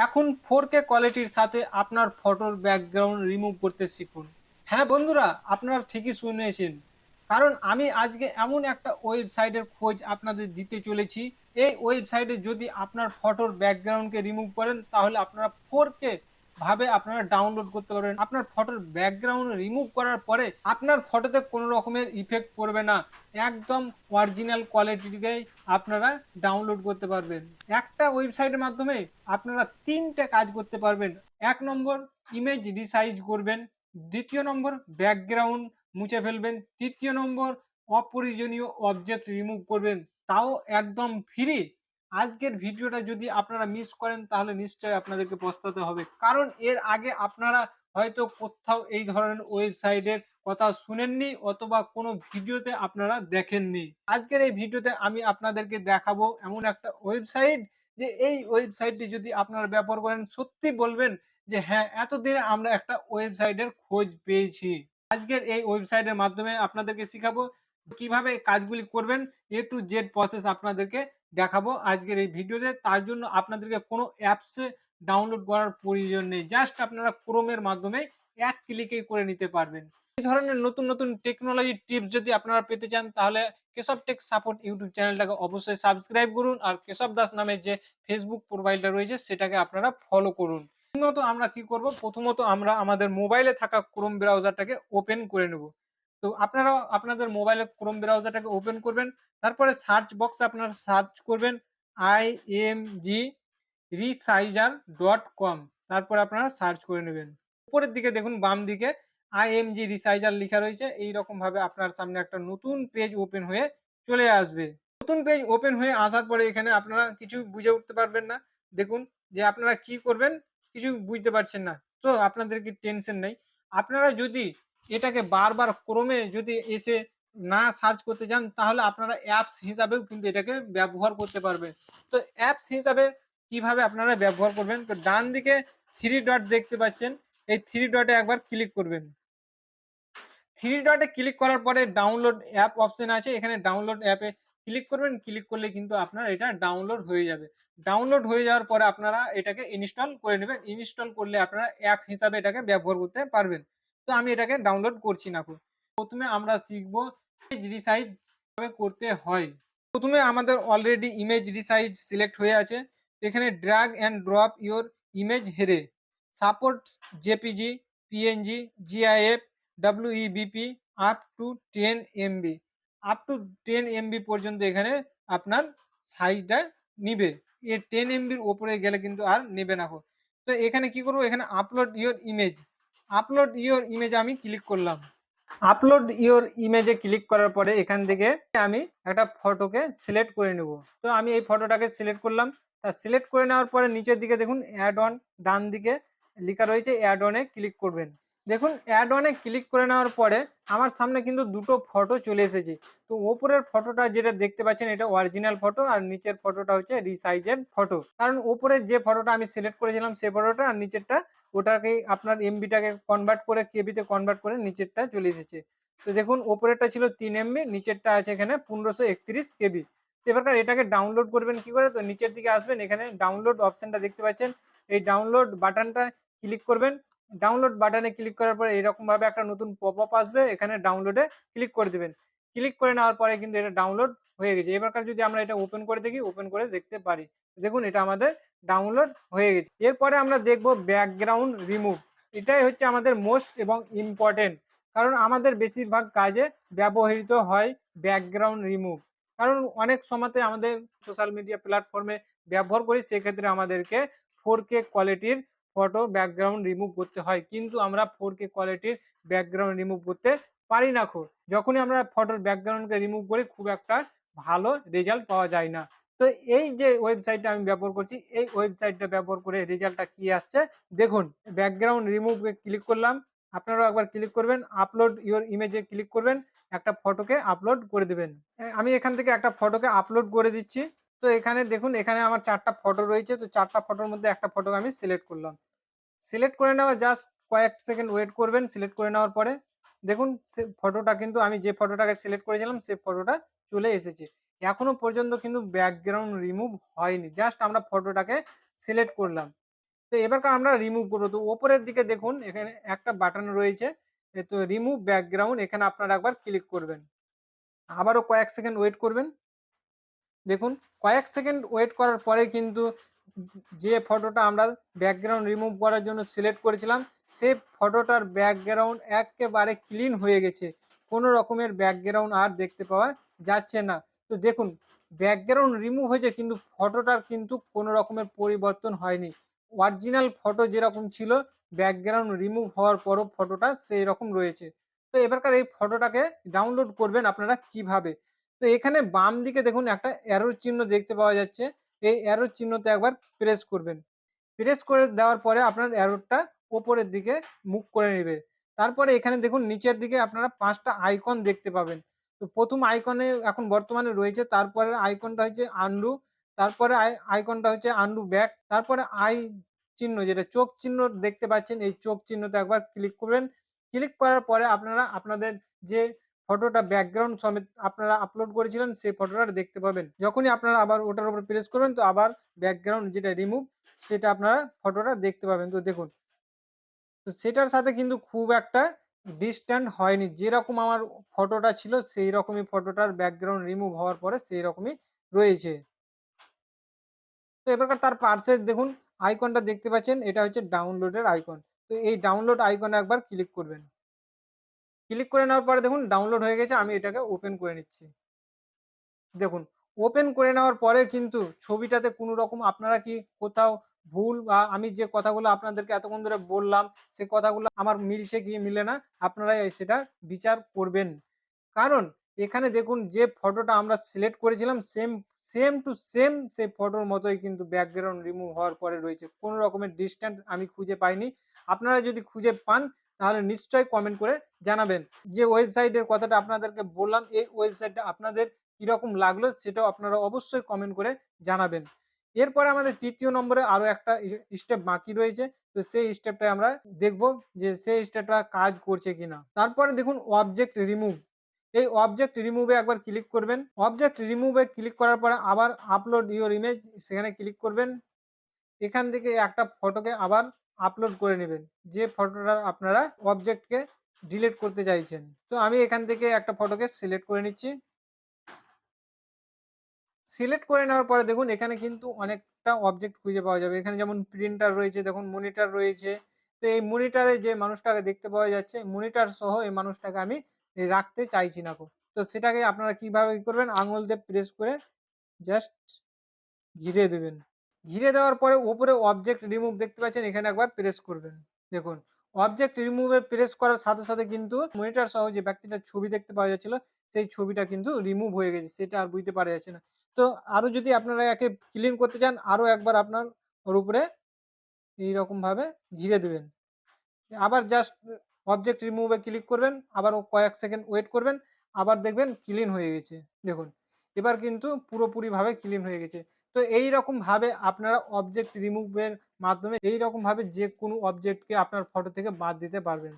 এখন 4K কোয়ালিটির সাথে আপনার ফটোর ব্যাকগ্রাউন্ড রিমুভ করতে শিখুন। হ্যাঁ বন্ধুরা, আপনারা ঠিকই শুনেছেন। কারণ আমি আজকে এমন একটা ওয়েবসাইটের খোঁজ আপনাদের দিতে চলেছি। এই ওয়েবসাইটে যদি আপনার ফটোর ব্যাকগ্রাউন্ডকে রিমুভ করেন তাহলে আপনারা 4K ভাবে আপনারা ডাউনলোড করতে পারবেন। আপনার ফটোর ব্যাকগ্রাউন্ড রিমুভ করার পরে আপনার ফটোতে কোনো রকমের ইফেক্ট পড়বে না, একদম অরিজিনাল কোয়ালিটিতেই আপনারা ডাউনলোড করতে পারবেন। একটা ওয়েবসাইটের মাধ্যমে আপনারা তিনটে কাজ করতে পারবেন। 1 নম্বর, ইমেজ রিসাইজ করবেন। 2য় নম্বর, ব্যাকগ্রাউন্ড মুছে ফেলবেন। 3য় নম্বর, অপ্রয়োজনীয় অবজেক্ট রিমুভ করবেন, তাও একদম ফ্রি। আজকের ভিডিওটা যদি আপনারা মিস করেন তাহলে নিশ্চয়ই আপনাদেরকে পস্তাতে হবে, কারণ এর আগে আপনারা হয়তো কোথাও এই ধরনের ওয়েবসাইটের কথা শুনেননি অথবা কোনো ভিডিওতে আপনারা দেখেননি। আজকের এই ভিডিওতে আমি আপনাদেরকে দেখাবো এমন একটা ওয়েবসাইট, যে এই ওয়েবসাইটটি যদি আপনারা ব্যবহার করেন সত্যি বলবেন যে হ্যাঁ, এতদিনে আমরা একটা ওয়েবসাইটের খোঁজ পেয়েছি। আজকের এই ওয়েবসাইটের মাধ্যমে আপনাদেরকে শিখাবো কিভাবে কাজগুলি করবেন। এ টু জেড প্রসেস আপনাদেরকে দেখাবো আজকের এই ভিডিওতে। তার জন্য আপনাদেরকে কোনো অ্যাপসে ডাউনলোড করার প্রয়োজন নেই, জাস্ট আপনারা ক্রোমের মাধ্যমে এক ক্লিকেই করে নিতে পারবেন। এই ধরনের নতুন নতুন টেকনোলজি টিপস যদি আপনারা পেতে চান তাহলে কেশব টেক সাপোর্ট ইউটিউব চ্যানেলটাকে অবশ্যই সাবস্ক্রাইব করুন, আর কেশব দাস নামে যে ফেসবুক প্রোফাইলটা রয়েছে সেটাকে আপনারা ফলো করুন। প্রথমত আমরা কি করব, প্রথমত আমরা আমাদের মোবাইলে থাকা ক্রোম ব্রাউজারটাকে ওপেন করে নেব। তো আপনারা আপনাদের মোবাইলে ক্রোম ব্রাউজারটাকে ওপেন করবেন। তারপরে সার্চ বক্সে আপনারা সার্চ করবেন imgresizer.com। তারপর আপনারা সার্চ করে নেবেন। উপরের দিকে দেখুন বাম দিকে img রিসাইজার লেখা রয়েছে। এইরকম ভাবে আপনার সামনে একটা নতুন পেজ ওপেন হয়ে চলে আসবে। নতুন পেজ ওপেন হয়ে আসার পরে এখানে আপনারা কিছু বুঝে উঠতে পারবেন না। দেখুন যে আপনারা কি করবেন, কিছু বুঝতে পারছেন না। তো আপনাদের কি টেনশন নেই। আপনারা যদি এটাকে বারবার ক্রমে যদি এসে না সার্চ করতে চান তাহলে আপনারা অ্যাপস হিসাবেও কিন্তু এটাকে ব্যবহার করতে পারবেন। তো অ্যাপস হিসাবে কিভাবে আপনারা ব্যবহার করবেন, তো ডান দিকে 3 ডট দেখতে পাচ্ছেন, এই 3 ডটে একবার ক্লিক করবেন। 3 ডটে ক্লিক করার পরে ডাউনলোড অ্যাপ অপশন আছে, এখানে ডাউনলোড অ্যাপে ক্লিক করবেন। ক্লিক করলে কিন্তু আপনার এটা ডাউনলোড হয়ে যাবে। ডাউনলোড হয়ে যাওয়ার পরে আপনারা এটাকে ইনস্টল করে নেবেন। ইনস্টল করলে আপনারা অ্যাপ হিসাবে এটাকে ব্যবহার করতে পারবেন। তো আমি এটাকে ডাউনলোড করছি না। প্রথমে আমরা শিখব ইমেজ রিসাইজ কিভাবে করতে হয়। প্রথমে আমাদের অলরেডি ইমেজ রিসাইজ সিলেক্ট হয়ে আছে। এখানে drag and drop your image here supports JPG, PNG, GIF, WEBP up to 10 MB। Up to 10 MB পর্যন্ত এখানে আপনার সাইজটা নিবে। এর 10 MBর উপরে গেলে কিন্তু আর নেবে না। তো এখানে কি করব, এখানে upload your image, upload your image আমি ক্লিক করলাম। আপলোড ইওর ইমেজে ক্লিক করার পরে এখান থেকে আমি একটা ফটোকে সিলেক্ট করে নেব। তো আমি এই ফটোটাকে সিলেক্ট করলাম। তা সিলেক্ট করে নেওয়ার পরে নিচের দিকে দেখুন অ্যাড অন, ডান দিকে লেখা রয়েছে অ্যাড অনে ক্লিক করবেন। দেখুন অ্যাড অনে ক্লিক করে নেওয়ার পরে আমার সামনে কিন্তু দুটো ফটো চলে এসেছে। তো ওপরের ফটোটা যেটা দেখতে পাচ্ছেন এটা অরিজিনাল ফটো, আর নিচের ফটোটা হচ্ছে রিসাইজেড ফটো। কারণ ওপরের যে ফটোটা আমি সিলেক্ট করেছিলাম সেই ফটোটা, আর নিচেরটা ওটাকে আপনার এমবিটাকে কনভার্ট করে কেবিতে কনভার্ট করে নিচেরটা চলে এসেছে। তো দেখুন ওপরেরটা ছিল 3 এমবি, নিচেরটা আছে এখানে 1531 কেবি। এবার এটাকে ডাউনলোড করবেন কি করে, তো নিচের দিকে আসবেন, এখানে ডাউনলোড অপশনটা দেখতে পাচ্ছেন, এই ডাউনলোড বাটনটা ক্লিক করবেন। ডাউনলোড বাটনে ক্লিক করার পরে এরকম ভাবে একটা নতুন পপআপ আসবে, এখানে ডাউনলোডে ক্লিক করে দেবেন। ক্লিক করে নেওয়ার পরে কিন্তু এটা ডাউনলোড হয়ে গেছে। এবারকার যদি আমরা এটা ওপেন করে দেখি, ওপেন করে দেখতে পারি, দেখুন এটা আমাদের ডাউনলোড হয়ে গেছে। এরপরে আমরা দেখব ব্যাকগ্রাউন্ড রিমুভ। এটাই হচ্ছে আমাদের মোস্ট এবং ইম্পর্টেন্ট, কারণ আমাদের বেশিরভাগ কাজে ব্যবহৃত হয় ব্যাকগ্রাউন্ড রিমুভ। কারণ অনেক সময়তে আমাদের সোশ্যাল মিডিয়া প্ল্যাটফর্মে ব্যবহার করি, সেক্ষেত্রে আমাদেরকে 4K কোয়ালিটির ফটো ব্যাকগ্রাউন্ড রিমুভ করতে হয়, কিন্তু আমরা 4K কোয়ালিটির ব্যাকগ্রাউন্ড রিমুভ করতে পারি না। যখনই আমরা ফটোর ব্যাকগ্রাউন্ডকে রিমুভ করি খুব একটা ভালো রেজাল্ট পাওয়া যায় না। তো এই যে ওয়েবসাইটটা আমি ব্যবহার করছি, এই ওয়েবসাইটটা ব্যবহার করে রেজাল্টটা কি আসছে দেখুন। ব্যাকগ্রাউন্ড রিমুভে ক্লিক করলাম, আপনারাও একবার ক্লিক করবেন। আপলোড ইওর ইমেজে ক্লিক করবেন, একটা ফটোকে আপলোড করে দেবেন। আমি এখান থেকে একটা ফটোকে আপলোড করে দিচ্ছি। তো এখানে দেখুন এখানে আমার 4টা ফটো রয়েছে। তো 4টা ফটোর মধ্যে একটা ফটোকে আমি সিলেক্ট করলাম। সিলেক্ট করে নেওয়া জাস্ট কয়েক সেকেন্ড ওয়েট করবেন। সিলেক্ট করে নেওয়ার পরে দেখুন ফটোটা কিন্তু আমি যে ফটোটাকে সিলেক্ট করেছিলাম সেই ফটোটা চলে এসেছে। এখনো পর্যন্ত কিন্তু ব্যাকগ্রাউন্ড রিমুভ হয়নি, জাস্ট আমরা ফটোটাকে সিলেক্ট করলাম। তো এবারকার আমরা রিমুভ করব। তো উপরের দিকে দেখুন এখানে একটা বাটন রয়েছে। তো রিমুভ ব্যাকগ্রাউন্ড এখানে আপনারা একবার ক্লিক করবেন। আবারও কয়েক সেকেন্ড ওয়েট করবেন। দেখুন কয়েক সেকেন্ড ওয়েট করার পরে কিন্তু যে ফটোটা আমরা ব্যাকগ্রাউন্ড রিমুভ করার জন্য সিলেক্ট করেছিলাম, সেই ফটোটার ব্যাকগ্রাউন্ড একেবারে ক্লিন হয়ে গেছে। কোনো রকমের ব্যাকগ্রাউন্ড আর দেখতে পাওয়া যাচ্ছে না। তো দেখুন ব্যাকগ্রাউন্ড রিমুভ হয়েছে কিন্তু ফটোটার কিন্তু কোনো রকমের পরিবর্তন হয়নি। অরিজিনাল ফটো যেরকম ছিল ব্যাকগ্রাউন্ড রিমুভ হওয়ার পরও ফটোটা সেই রকম রয়েছে। তো এবারকার এই ফটোটাকে ডাউনলোড করবেন আপনারা কিভাবে? তো এখানে বাম দিকে দেখুন একটা অ্যারোর চিহ্ন দেখতে পাওয়া যাচ্ছে। এই অ্যারোর চিহ্নতে একবার প্রেস করবেন। প্রেস করে দেওয়ার পরে আপনার অ্যারোটা উপরের দিকে মুভ করে নেবে। তারপরে এখানে দেখুন নিচের দিকে আপনারা ৫ টা আইকন দেখতে পাবেন। তো ১ম আইকনে এখন বর্তমানে রয়েছে, তারপরের আইকনটা হচ্ছে আনডু, তারপরে আইকনটা হচ্ছে আনডু ব্যাক, তারপরে চিহ্ন যেটা চোখ চিহ্ন দেখতে পাচ্ছেন, এই চোখ চিহ্নতে একবার ক্লিক করবেন। ক্লিক করার পরে আপনারা আপনাদের যে ফটোটা ব্যাকগ্রাউন্ড সমেত আপনারা আপলোড করেছিলেন সেই ফটোটা দেখতে পাবেন। যখনই আপনারা আবার ওটার উপর প্রেস করবেন তো আবার ব্যাকগ্রাউন্ড যেটা রিমুভ সেটা আপনারা ফটোটা দেখতে পাবেন। তো দেখুন, তো সেটার সাথে কিন্তু খুব একটা ডিসট্যান্ট হয়নি। যেরকম আমার ফটোটা ছিল সেই রকমই ফটোটার ব্যাকগ্রাউন্ড রিমুভ হওয়ার পরে সেই রকমই রয়েছে। তো এবারকার তার পাশে দেখুন আইকনটা দেখতে পাচ্ছেন, এটা হচ্ছে ডাউনলোডের আইকন। তো এই ডাউনলোড আইকনে একবার ক্লিক করবেন। ক্লিক করে নেওয়ার পরে দেখুন ডাউনলোড হয়ে গেছে। আমি এটাকে ওপেন করে নিচ্ছি। দেখুন ওপেন করে নেওয়ার পরে কিন্তু ছবিটাতে কোনো রকম আপনারা কি কোথাও ভুল বা আমি যে কথাগুলো আপনাদেরকে এতক্ষণ ধরে বললাম সে কথাগুলো আমার মিলছে কি মিলে না আপনারা সেটা বিচার করবেন। কারণ এখানে দেখুন যে ফটোটা আমরা সিলেক্ট করেছিলাম সেম সেম টু সেম সেই ফটোর মতোই কিন্তু ব্যাকগ্রাউন্ড রিমুভ হওয়ার পরে রয়েছে। কোনো রকমের ডিসট্যান্স আমি খুঁজে পাইনি। আপনারা যদি খুঁজে পান তাহলে নিশ্চয়ই কমেন্ট করে জানাবেন। যে ওয়েবসাইটের কথাটা আপনাদেরকে বললাম এই ওয়েবসাইটটা আপনাদের কিরকম লাগলো সেটাও আপনারা অবশ্যই কমেন্ট করে জানাবেন। এরপরে আমাদের ৩য় নম্বরে আরো একটা স্টেপ বাকি রয়েছে। তো সেই স্টেপটা আমরা দেখব যে সেই স্টেপটা কাজ করছে কিনা। তারপরে দেখুন অবজেক্ট রিমুভ। এই অবজেক্ট রিমুভে একবার ক্লিক করবেন। অবজেক্ট রিমুভে ক্লিক করার পরে আবার আপলোড ইওর ইমেজ সেখানে ক্লিক করবেন। এখান থেকে একটা ফটোকে আবার আপলোড করে নেবেন। যে ফটোটা আপনারা অবজেক্টকে ডিলিট করতে চাইছেন। তো আমি এখান থেকে একটা ফটোকে সিলেক্ট করে নিচ্ছি। সিলেক্ট করে নেওয়ার পরে দেখুন এখানে কিন্তু অনেকটা অবজেক্ট খুঁজে পাওয়া যাবে। এখানে যেমন প্রিন্টার রয়েছে, দেখুন মনিটর রয়েছে। তো এই মনিটরে যে মানুষটাকে দেখতে পাওয়া যাচ্ছে, মনিটর সহ এই মানুষটাকে আমি রাখতে চাইছি না। তো সেটাকে আপনারা কিভাবে করবেন? আঙুল দিয়ে প্রেস করে জাস্ট ঘিরে দেবেন। ঘিরে দেওয়ার পরে উপরে অবজেক্ট রিমুভ দেখতে পাচ্ছেন, এখানে একবার প্রেস করবেন। দেখুন অবজেক্ট রিমুভে প্রেস করার সাথে সাথে কিন্তু মনিটর সহ যে ব্যক্তিটার ছবি দেখতে পাওয়া যাচ্ছিল সেই ছবিটা কিন্তু রিমুভ হয়ে গেছে, সেটা আর বুঝতে পারা যাচ্ছে না। তো আরো যদি আপনারা একে ক্লিন করতে চান আরো একবার আপনার ওর উপরে এইরকম ভাবে ঘিরে দেবেন। আবার জাস্ট অবজেক্ট রিমুভ এ ক্লিক করবেন, আবার কয়েক সেকেন্ড ওয়েট করবেন, আবার দেখবেন ক্লিন হয়ে গেছে। দেখুন এবার কিন্তু পুরোপুরিভাবে ক্লিন হয়ে গেছে। তো এইরকম ভাবে আপনারা অবজেক্ট রিমুভ এর মাধ্যমে এইরকম ভাবে যেকোনো অবজেক্টকে আপনার ফটো থেকে বাদ দিতে পারবেন।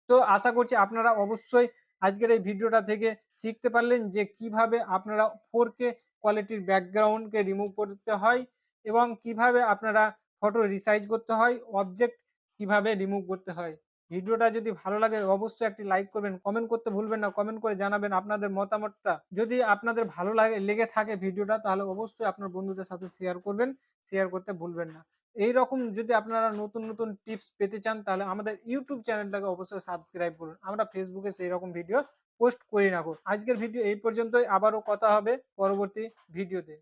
তো আশা করছি আপনারা অবশ্যই আজকের এই ভিডিওটা থেকে শিখতে পারলেন যে কিভাবে আপনারা 4K কোয়ালিটির ব্যাকগ্রাউন্ডকে রিমুভ করতে হয় এবং কিভাবে আপনারা ফটো রিসাইজ করতে হয়, অবজেক্ট কিভাবে রিমুভ করতে হয়। ভিডিওটা যদি ভালো লাগে অবশ্যই একটি লাইক করবেন, কমেন্ট করতে ভুলবেন না, কমেন্ট করে জানাবেন আপনাদের মতামতটা। যদি আপনাদের ভালো লেগে থাকে ভিডিওটা তাহলে অবশ্যই আপনার বন্ধুদের সাথে শেয়ার করবেন, শেয়ার করতে ভুলবেন না। এইরকম যদি আপনারা নতুন নতুন টিপস পেতে চান তাহলে আমাদের ইউটিউব চ্যানেলটাকে অবশ্যই সাবস্ক্রাইব করুন। আমরা ফেসবুকে সেই রকম ভিডিও পোস্ট করি না। আজকের ভিডিও এই পর্যন্তই, আবারও কথা হবে পরবর্তী ভিডিওতে।